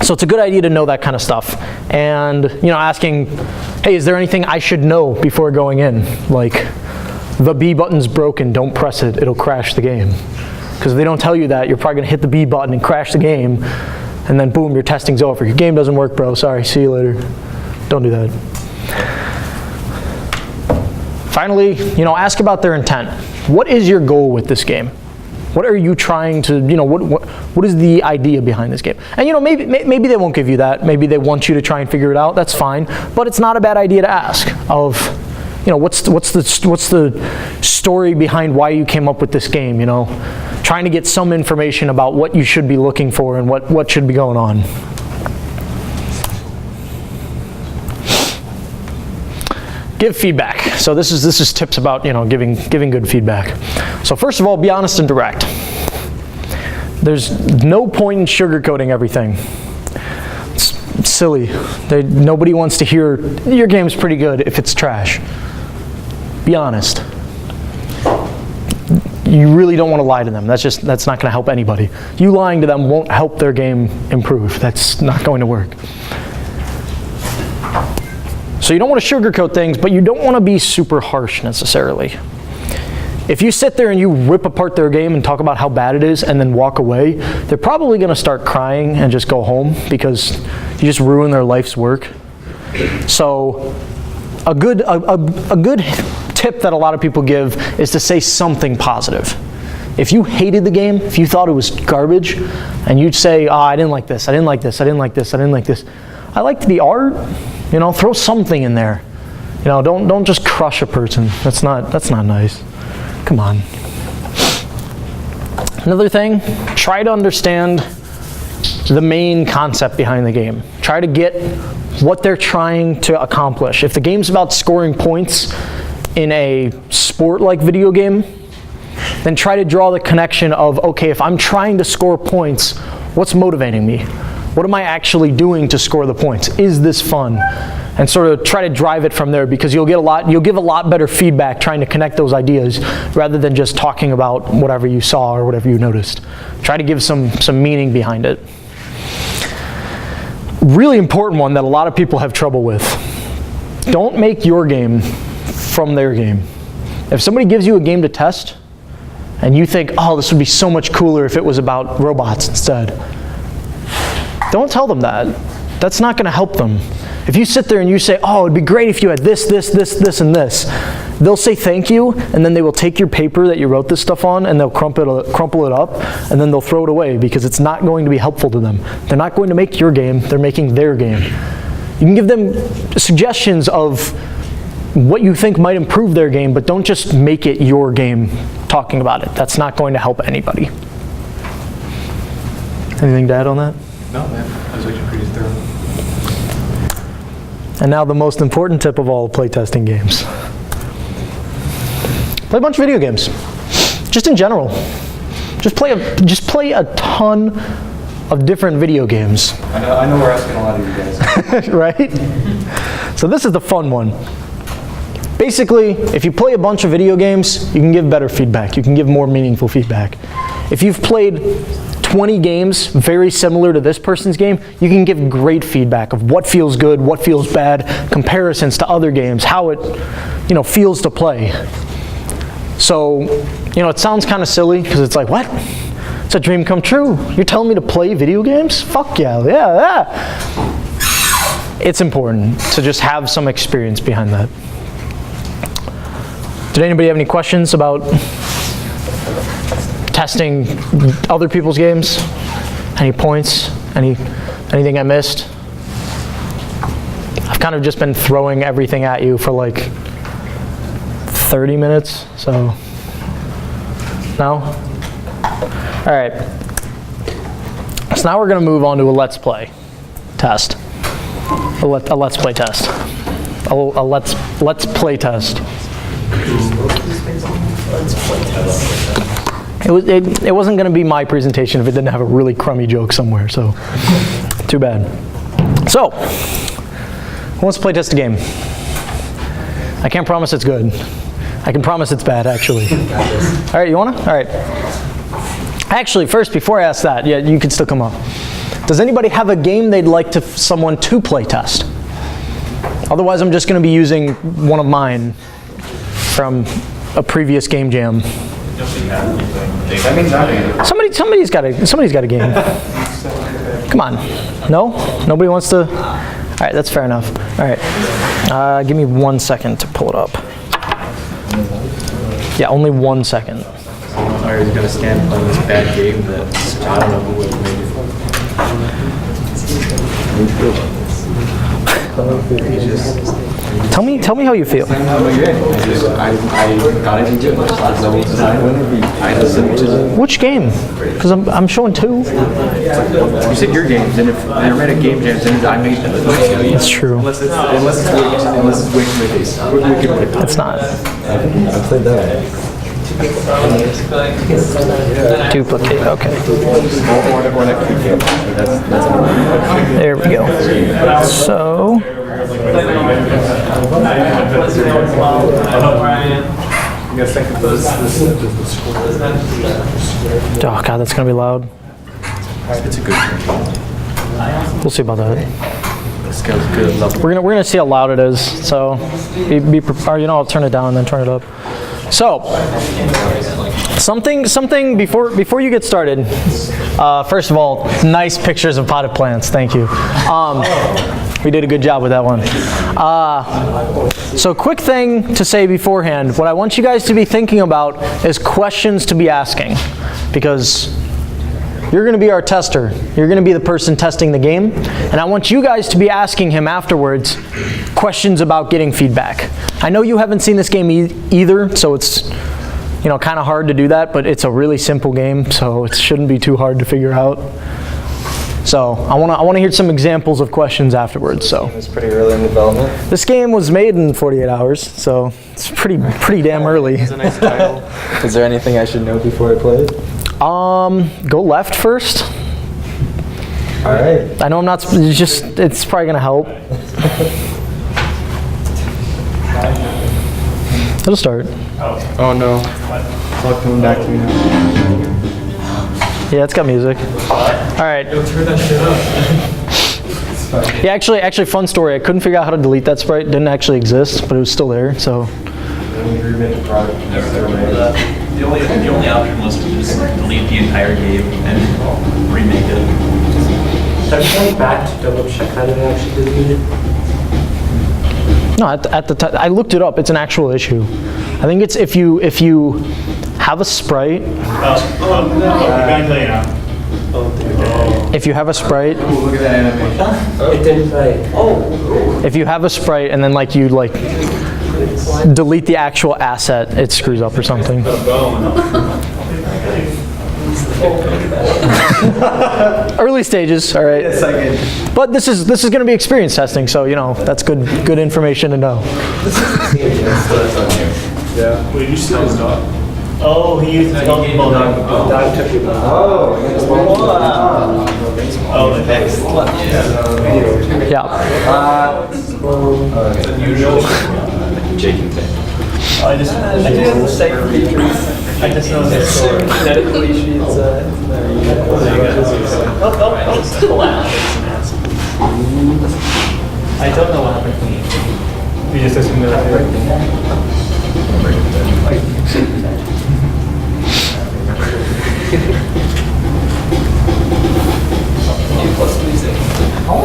So it's a good idea to know that kind of stuff. And, you know, asking, hey, is there anything I should know before going in? Like, the B button's broken, don't press it, it'll crash the game. Because if they don't tell you that, you're probably gonna hit the B button and crash the game, and then boom, your testing's over. Your game doesn't work, bro, sorry, see you later. Don't do that. Finally, you know, ask about their intent. What is your goal with this game? What are you trying to, you know, what is the idea behind this game? And you know, maybe they won't give you that. Maybe they want you to try and figure it out. That's fine. But it's not a bad idea to ask of, you know, what's the story behind why you came up with this game, you know? Trying to get some information about what you should be looking for and what should be going on. Give feedback. So this is tips about, you know, giving good feedback. So first of all, be honest and direct. There's no point in sugarcoating everything. It's silly. Nobody wants to hear your game's pretty good if it's trash. Be honest. You really don't want to lie to them. That's not going to help anybody. You lying to them won't help their game improve. That's not going to work. So you don't want to sugarcoat things, but you don't want to be super harsh necessarily. If you sit there and you rip apart their game and talk about how bad it is and then walk away, they're probably going to start crying and just go home because you just ruin their life's work. So a good tip that a lot of people give is to say something positive. If you hated the game, if you thought it was garbage, and you'd say, oh, I didn't like this, I didn't like this, I didn't like this, I didn't like this. I liked the art. You know, throw something in there. You know, don't just crush a person. That's not nice. Come on. Another thing, try to understand the main concept behind the game. Try to get what they're trying to accomplish. If the game's about scoring points in a sport-like video game, then try to draw the connection of, okay, if I'm trying to score points, what's motivating me? What am I actually doing to score the points? Is this fun? And sort of try to drive it from there, because you'll give a lot better feedback trying to connect those ideas rather than just talking about whatever you saw or whatever you noticed. Try to give some meaning behind it. Really important one that a lot of people have trouble with. Don't make your game from their game. If somebody gives you a game to test and you think, oh, this would be so much cooler if it was about robots instead, don't tell them that. That's not going to help them. If you sit there and you say, oh, it'd be great if you had this, this, this, this, and this, they'll say thank you, and then they will take your paper that you wrote this stuff on, and they'll crumple it up, and then they'll throw it away because it's not going to be helpful to them. They're not going to make your game, they're making their game. You can give them suggestions of what you think might improve their game, but don't just make it your game talking about it. That's not going to help anybody. Anything to add on that? No, man. That was actually pretty thorough. And now the most important tip of all playtesting games. Play a bunch of video games. Just in general. Just play a ton of different video games. I know we're asking a lot of you guys. Right? So this is the fun one. Basically, if you play a bunch of video games, you can give better feedback. You can give more meaningful feedback. If you've played 20 games very similar to this person's game, you can give great feedback of what feels good, what feels bad, comparisons to other games, how it, you know, feels to play. So, you know, it sounds kind of silly because it's like, what? It's a dream come true. You're telling me to play video games? Fuck yeah, yeah. It's important to just have some experience behind that. Did anybody have any questions about testing other people's games? Any points? Anything I missed? I've kind of just been throwing everything at you for like 30 minutes, so no? All right. So now we're going to move on to a let's play test. A let's play test. A let's play test. It wasn't going to be my presentation if it didn't have a really crummy joke somewhere, so too bad. So, who wants to play test a game? I can't promise it's good. I can promise it's bad, actually. All right, you wanna? All right. Actually, first, before I ask that, yeah, you can still come up. Does anybody have a game they'd like someone to play test? Otherwise, I'm just going to be using one of mine from a previous game jam. Somebody's got a game. Come on. No? Nobody wants to? All right, that's fair enough. All right. Give me 1 second to pull it up. Yeah, only 1 second. Or he's gonna stand playing this bad game that I don't know who would have made it. Tell me how you feel. I got it into it. Which game? Because I'm showing two. You said your games, and if I read a game jam, then I made them. That's true. Unless it's Wicked. It's not. I played that. Duplicate, okay. There we go. So, oh god, that's gonna be loud. It's a good game. We'll see about that. This goes good level. We're gonna see how loud it is. So, be prepared. You know, I'll turn it down and then turn it up. So, something before you get started. First of all, nice pictures of potted plants. Thank you. We did a good job with that one. So, quick thing to say beforehand. What I want you guys to be thinking about is questions to be asking, because you're going to be our tester. You're going to be the person testing the game, and I want you guys to be asking him afterwards questions about getting feedback. I know you haven't seen this game either, so it's kind of hard to do that, but it's a really simple game, so it shouldn't be too hard to figure out. So I want to hear some examples of questions afterwards. So It's pretty early in development. this game was made in 48 hours, so it's pretty damn early. It's a nice title. Is there anything I should know before I play it? Go left first. All right. I know I'm not. It's probably gonna help. It'll start. Oh no. It's all coming back to me now. Yeah, it's got music. All right. Yeah, actually, fun story. I couldn't figure out how to delete that sprite. It didn't actually exist, but it was still there. So. The only option was to just delete the entire game and remake it. So I'm going back to double check how to actually delete it. No, at the time I looked it up. It's an actual issue. I think it's if you have a sprite. If you have a sprite. Look at that animation. It didn't play. If you have a sprite and then you delete the actual asset, it screws up or something. Early stages, all right. Yes, I can. But this is going to be experience testing, so that's good information to know. Wait, you still stop? Oh, he used his dog. Dog took it. Oh, the next one. Yeah. I just know the story. Medically, she's. I don't know what happened to me. You just assume that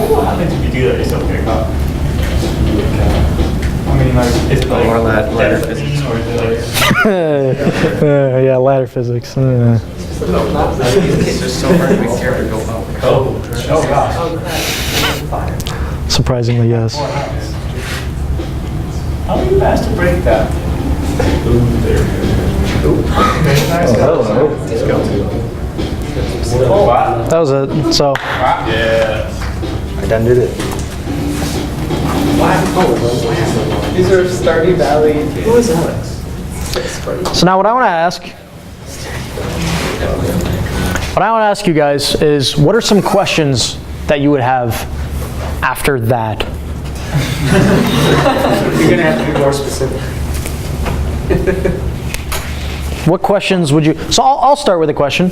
what happens if you do that yourself? I mean, it's Or ladder physics, or is it Yeah, ladder physics. It's just so hard to make character go up. Surprisingly, yes. How are you asked to break that? That was it. So, I done did it. These are Stardew Valley. Who is Alex? so now what I want to ask, you guys is, what are some questions that you would have after that? You're gonna have to be more specific. What questions would you? So I'll start with a question.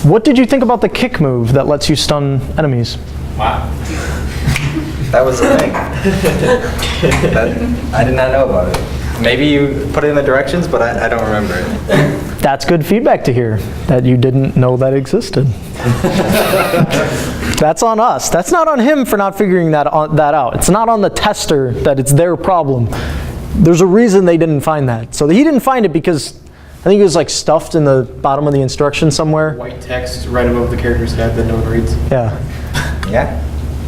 What did you think about the kick move that lets you stun enemies? Wow. That was the thing. I did not know about it. Maybe you put it in the directions, but I don't remember it. That's good feedback to hear, that you didn't know that existed. That's on us. That's not on him for not figuring that out. It's not on the tester that it's their problem. There's a reason they didn't find that. So he didn't find it because I think it was like stuffed in the bottom of the instructions somewhere. White text right above the character's head that no one reads. Yeah. Yeah?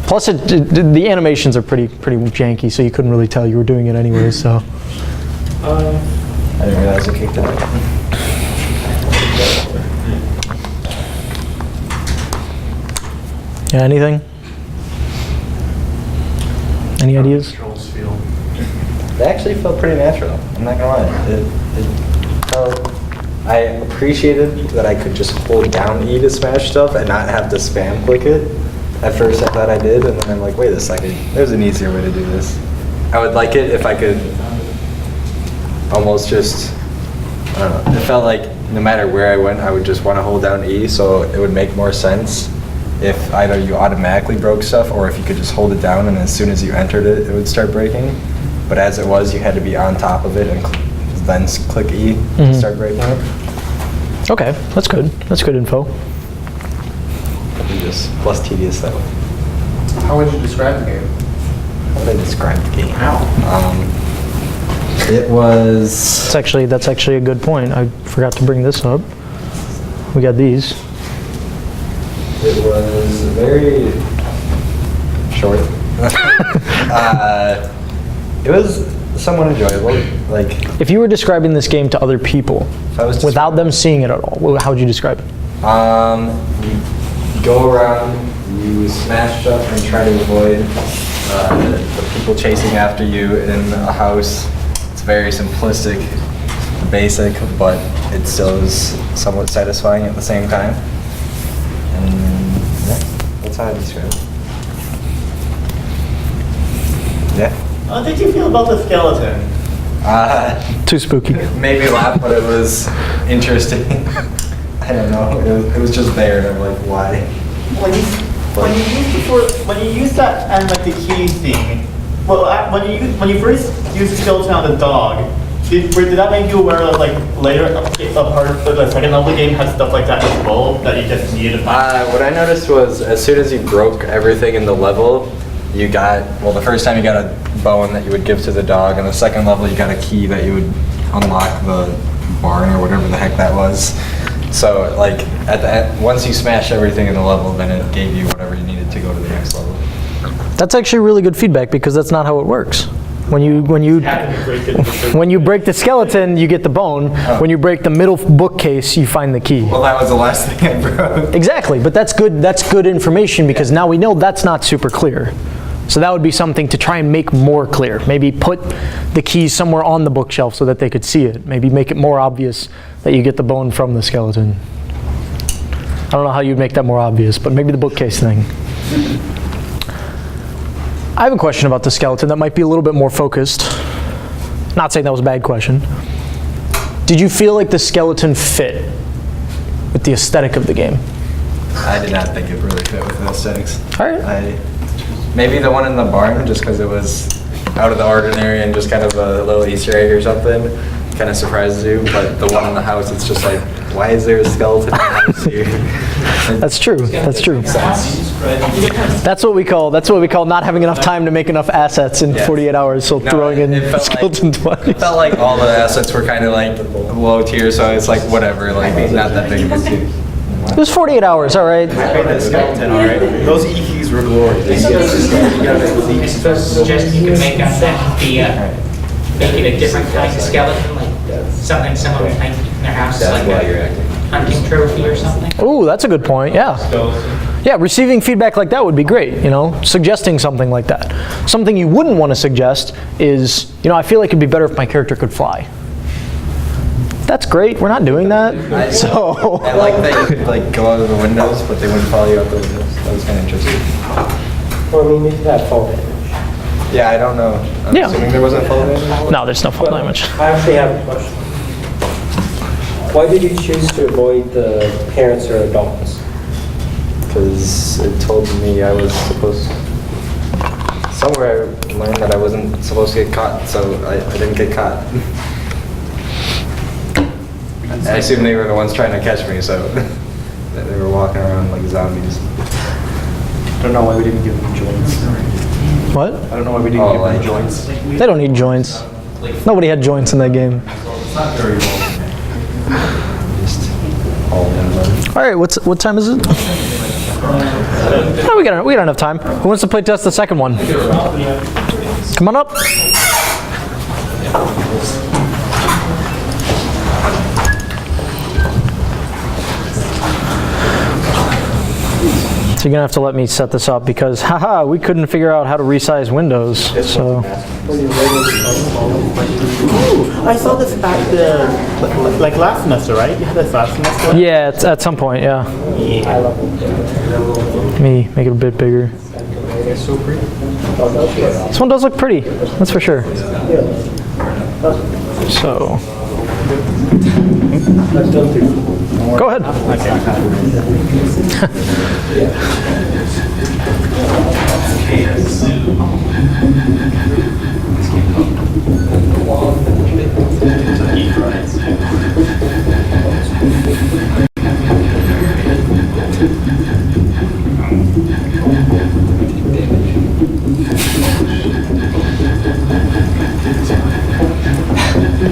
Plus, the animations are pretty janky, so you couldn't really tell you were doing it anyway. So. I didn't realize it kicked out. Yeah. Anything? Any ideas? Controls feel. It actually felt pretty natural. I'm not gonna lie. It felt. I appreciated that I could just hold down E to smash stuff and not have to spam click it. At first I thought I did, and then I'm like, wait a second, there's an easier way to do this. I would like it if I could almost just, I don't know, it felt like no matter where I went, I would just want to hold down E, so it would make more sense if either you automatically broke stuff or if you could just hold it down and as soon as you entered it, it would start breaking. But as it was, you had to be on top of it and then click E to start breaking it. Okay, that's good. That's good info. Just less tedious that way. How would you describe the game? How would I describe the game? It was. That's actually a good point. I forgot to bring this up. We got these. It was very short. It was somewhat enjoyable. Like, If you were describing this game to other people, if I was without them seeing it at all, how would you describe it? You go around, you smash stuff and try to avoid the people chasing after you in a house. It's very simplistic, basic, but it still is somewhat satisfying at the same time. And yeah, that's how I describe it. Yeah. How did you feel about the skeleton? Too spooky. Made me laugh, but it was interesting. I don't know. It was just there, and I'm like, why? When you use that and like the key thing, well, when you first used the skeleton on the dog, did that make you aware of like later a part of the second level game has stuff like that as well that you just needed to find? What I noticed was as soon as you broke everything in the level, you got, well, the first time you got a bone that you would give to the dog, and the second level you got a key that you would unlock the barn or whatever the heck that was. So like at the end, once you smash everything in the level, then it gave you whatever you needed to go to the next level. That's actually really good feedback because that's not how it works. When you break the skeleton, you get the bone. When you break the middle bookcase, you find the key. Well, that was the last thing I broke. Exactly, but that's good. That's good information because now we know that's not super clear. So that would be something to try and make more clear. Maybe put the keys somewhere on the bookshelf so that they could see it. Maybe make it more obvious that you get the bone from the skeleton. I don't know how you'd make that more obvious, but maybe the bookcase thing. I have a question about the skeleton that might be a little bit more focused. Not saying that was a bad question. Did you feel like the skeleton fit with the aesthetic of the game? I did not think it really fit with the aesthetics. All right. Maybe the one in the barn, just because it was out of the ordinary and just kind of a little Easter egg or something, kind of surprises you. But the one in the house, it's just like, why is there a skeleton in the house here? That's true. That's true. That's what we call not having enough time to make enough assets in 48 hours. So No, throwing in it felt skeleton like, twice. It felt like all the assets were kind of like low tier, so it's like whatever, like not that big of a deal. It was 48 hours. All right. Skeleton, all right. Those EQs were glorious. Suggestion you could make on that be make it a different kind of skeleton, like something someone might keep in their house, like a hunting trophy or something. Ooh, that's a good point. Yeah. Yeah, receiving feedback like that would be great, you know, suggesting something like that. Something you wouldn't want to suggest is, you know, I feel like it'd be better if my character could fly. That's great. We're not doing that. So I like that you could like go out of the windows, but they wouldn't follow you out the windows. That was kind of interesting. Well, I mean, you could have fall damage. Yeah, I don't know. I'm Yeah. assuming there wasn't fall damage. no, there's no fall damage. I actually have a question. Why did you choose to avoid the parents or adults? Because it told me I was supposed. Somewhere I learned that I wasn't supposed to get caught, so I didn't get caught. I assume they were the ones trying to catch me, so they were walking around like zombies. I don't know why we didn't give them joints. What? I don't know why we didn't give them joints. They don't need joints. Nobody had joints in that game. Just all in one. All right, what time is it? Oh, we got enough time. Who wants to play test the second one? Come on up. So you're gonna have to let me set this up because, haha, we couldn't figure out how to resize windows. So I saw this back like last semester, right? You had this last semester? yeah, it's at some point, yeah. Yeah. Let me make it a bit bigger. This one does look pretty, that's for sure. So, go ahead.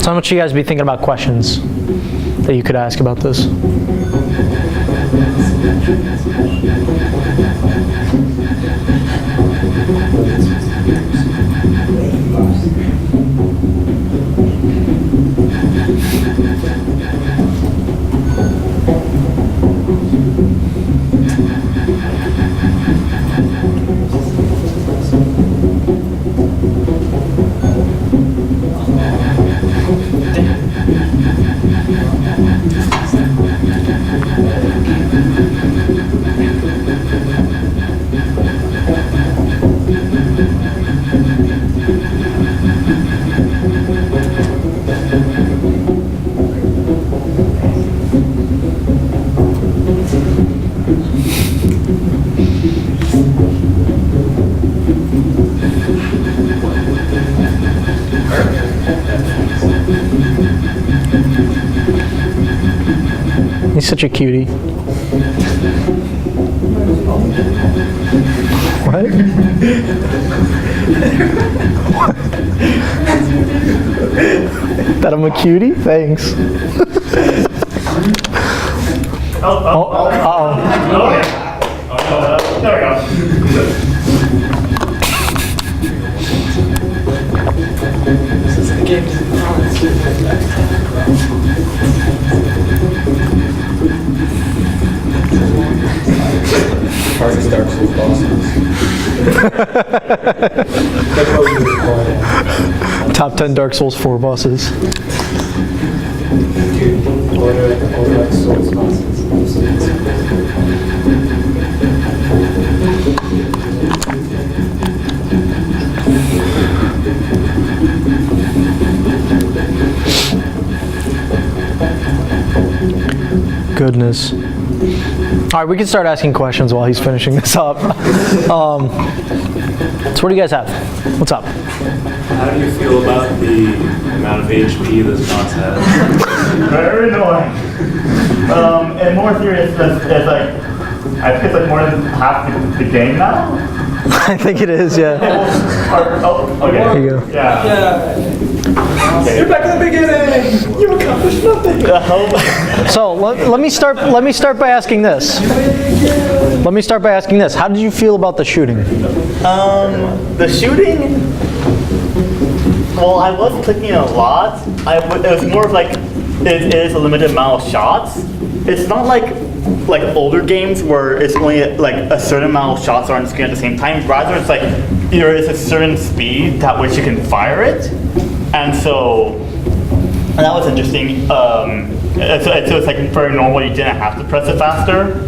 So how much you guys be thinking about questions that you could ask about this? He's such a cutie. What? That I'm a cutie? Thanks. Uh-oh. There we go. Hardest Dark Souls bosses. Top 10 Dark Souls 4 bosses. Goodness. All right, we can start asking questions while he's finishing this up. So what do you guys have? What's up? How do you feel about the amount of HP this boss has? Very annoying. And more serious, it's like I think it's like more than half the game now. I think it is, yeah. Oh, okay. There you go. Yeah. You're back in the beginning. You accomplished nothing. So let me start by asking this. Let me start by asking this. How did you feel about the shooting? The shooting. Well, I was clicking a lot. It was more of like it is a limited amount of shots. It's not like older games where it's only like a certain amount of shots are on the screen at the same time. Rather, it's like there is a certain speed at which you can fire it, and so that was interesting. So it's like very normal. You didn't have to press it faster.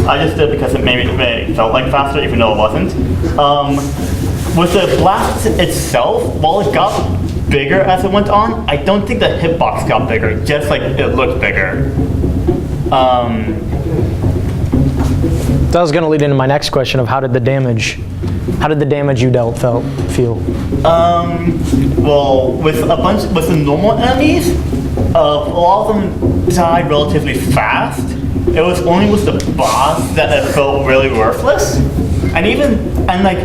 I just did because it maybe it felt like faster, even though it wasn't. With the blast itself, while it got bigger as it went on, I don't think the hitbox got bigger. Just like it looked bigger. That was going to lead into my next question of how did the damage you dealt feel? Well, with the normal enemies, a lot of them died relatively fast. It was only with the boss that it felt really worthless. And like,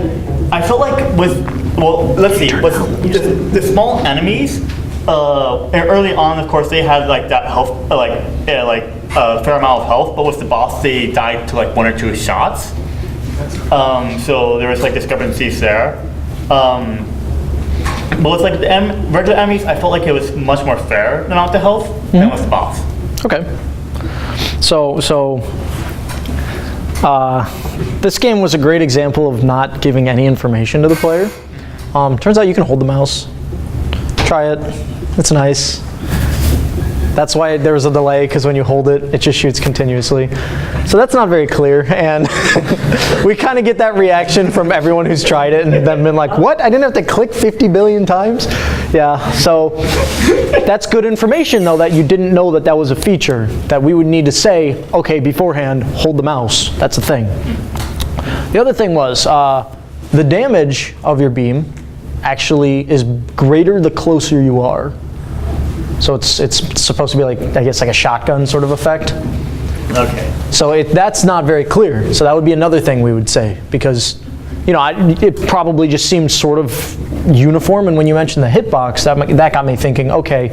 I felt like with the small enemies, early on, of course, they had like that health, a fair amount of health, but with the boss, they died to like 1 or 2 shots. So there was like discrepancies there. But with like the regular enemies, I felt like it was much more fair amount of health than with the boss. Okay. So this game was a great example of not giving any information to the player. Turns out you can hold the mouse. Try it. It's nice. That's why there was a delay, because when you hold it, it just shoots continuously. So that's not very clear, and we kind of get that reaction from everyone who's tried it and then been like, what? I didn't have to click 50 billion times? Yeah, so that's good information, though, that you didn't know that that was a feature, that we would need to say, okay, beforehand, hold the mouse. That's a thing. The other thing was, the damage of your beam actually is greater the closer you are. So it's supposed to be like, I guess, like a shotgun sort of effect. Okay. So that's not very clear. So that would be another thing we would say, because, you know, it probably just seemed sort of uniform. And when you mentioned the hitbox, that got me thinking, okay,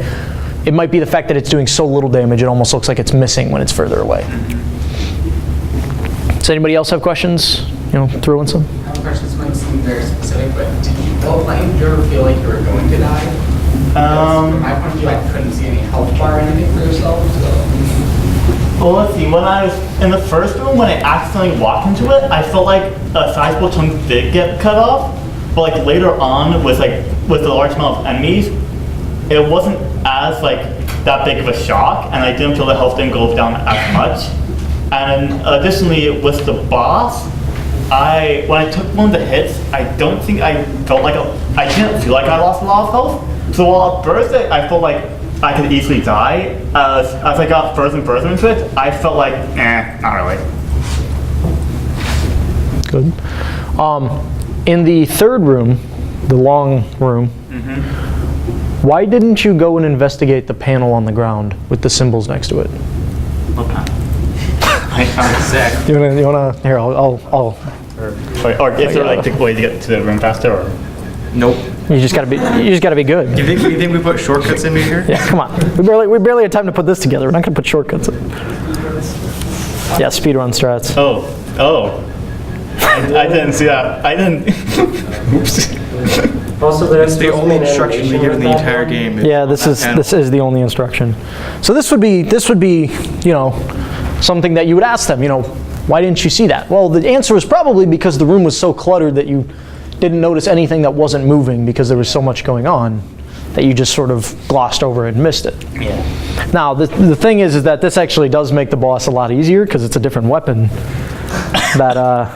it might be the fact that it's doing so little damage, it almost looks like it's missing when it's further away. Does anybody else have questions? You know, throw in some. I have a question. This might seem very specific, but did you ever feel like you were going to die? From my point of view, I couldn't see any health bar or anything for yourself. So. Well, let's see. When I was in the first room, when I accidentally walked into it, I felt like a sizable chunk did get cut off. But like later on, with the large amount of enemies, it wasn't as like that big of a shock, and I didn't feel the health didn't go down as much. And additionally, with the boss, when I took one of the hits, I don't think I felt like I didn't feel like I lost a lot of health. So while at first I felt like I could easily die, as I got further and further into it, I felt like, not really. Good. In the third room, the long room, why didn't you go and investigate the panel on the ground with the symbols next to it? Okay. You wanna? Here, I'll. Or is there like a way to get to the room faster? Or? Nope. You just gotta be good. You think we put shortcuts in here? Yeah, come on. We barely had time to put this together. We're not gonna put shortcuts in. Yeah, speedrun strats. Oh. I didn't see that. I didn't. Oops. Also, there's It's the only instruction we get in the entire game. Yeah, this is the only instruction. So this would be, you know, something that you would ask them, you know, why didn't you see that? Well, the answer is probably because the room was so cluttered that you didn't notice anything that wasn't moving because there was so much going on that you just sort of glossed over it and missed it. Yeah. Now, the thing is that this actually does make the boss a lot easier because it's a different weapon that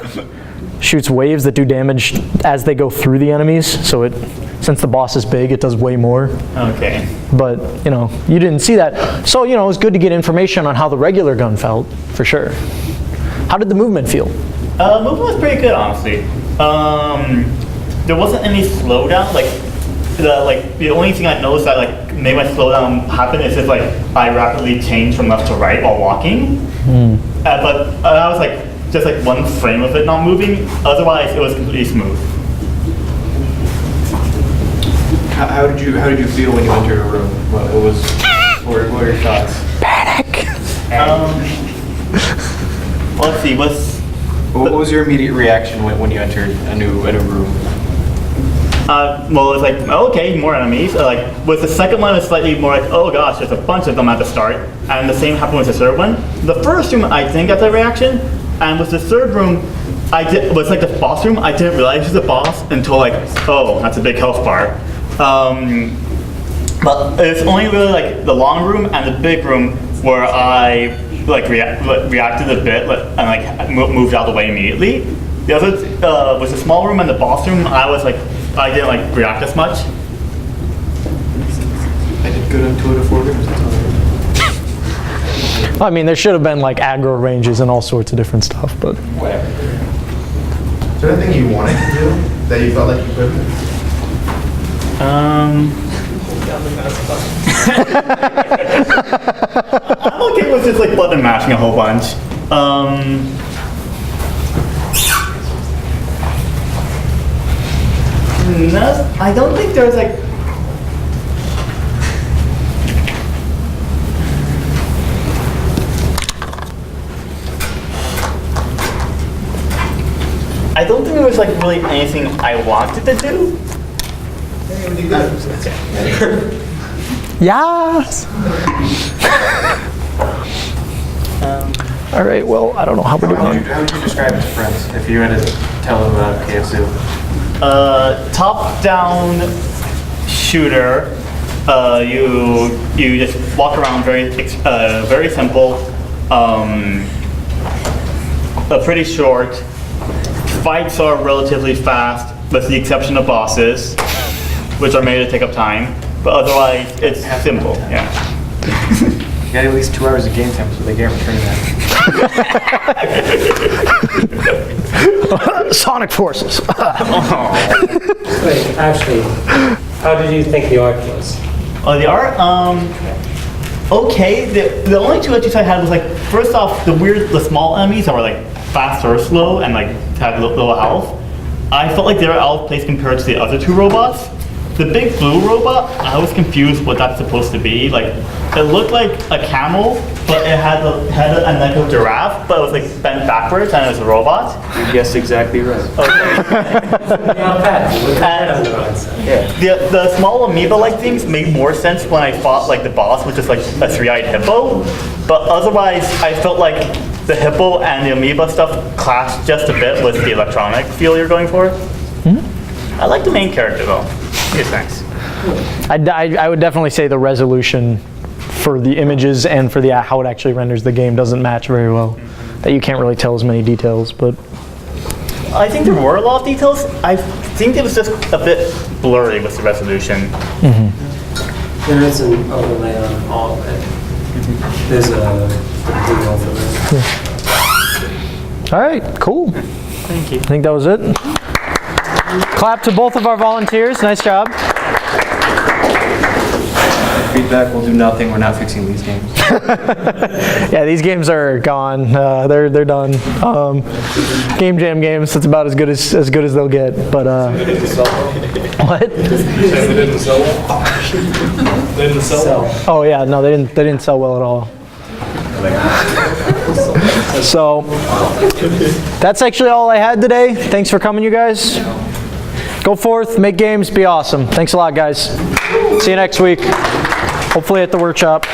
shoots waves that do damage as they go through the enemies. So since the boss is big, it does way more. Okay. But, you know, you didn't see that. So, you know, it was good to get information on how the regular gun felt, for sure. How did the movement feel? Movement was pretty good, honestly. There wasn't any slowdown. The only thing I noticed that made my slowdown happen is if I rapidly changed from left to right while walking. But I was just like one frame of it not moving. Otherwise, it was completely smooth. How did you feel when you entered a room? What were your thoughts? Panic. Well, let's see. What was your immediate reaction when you entered a new room? Well, it's like, okay, more enemies. Like, with the second one, it's slightly more like, oh gosh, there's a bunch of them at the start. And the same happened with the third one. The first room, I didn't get that reaction. And with the third room, was like the boss room, I didn't realize it was a boss until like, oh, that's a big health bar. But it's only really like the long room and the big room where I like reacted a bit and like moved out of the way immediately. The other was the small room and the boss room. I didn't like react as much. I did good on 2 out of 4 rooms. I mean, there should have been like aggro ranges and all sorts of different stuff, but Whatever. Is there anything you wanted to do that you felt like you couldn't? I'm okay with just like button mashing a whole bunch. No, I don't think there's like. I don't think there was like really anything I wanted to do. yes. All right. Well, I don't know how we're doing. How would you describe it to friends if you had to tell them about KSU? Top-down shooter. You just walk around very simple. Pretty short. Fights are relatively fast, with the exception of bosses, which are made to take up time. But otherwise, it's simple. Yeah. You got at least 2 hours of game time, so they can't return that. Sonic Forces. Wait, actually, how did you think the art was? Oh, the art? Okay. The only 2 issues I had was like, first off, the small enemies that were like fast or slow and like had little health. I felt like they were out of place compared to the other 2 robots. The big blue robot, I was confused what that's supposed to be. Like, it looked like a camel, but it had a neck of giraffe, but it was like bent backwards and it was a robot. You guessed exactly right. Okay. Not bad. With the head on the right side. Yeah. The small amoeba-like things made more sense when I fought like the boss, which is like a 3-eyed hippo. But otherwise, I felt like the hippo and the amoeba stuff clashed just a bit with the electronic feel you're going for. I like the main character though. He's nice. I would definitely say the resolution for the images and for how it actually renders the game doesn't match very well. That you can't really tell as many details, but I think there were a lot of details. I think it was just a bit blurry with the resolution. There is an overlay on all of it. There's a blue overlay. all right, cool. Thank you. I think that was it. Clap to both of our volunteers. Nice job. Feedback will do nothing. We're not fixing these games. Yeah, these games are gone. They're done. Game Jam games. That's about as good as they'll get. But what? They didn't sell well? They didn't sell well? Oh yeah, no, they didn't sell well at all. So that's actually all I had today. Thanks for coming, you guys. Go forth, make games, be awesome. Thanks a lot, guys. See you next week. Hopefully at the workshop.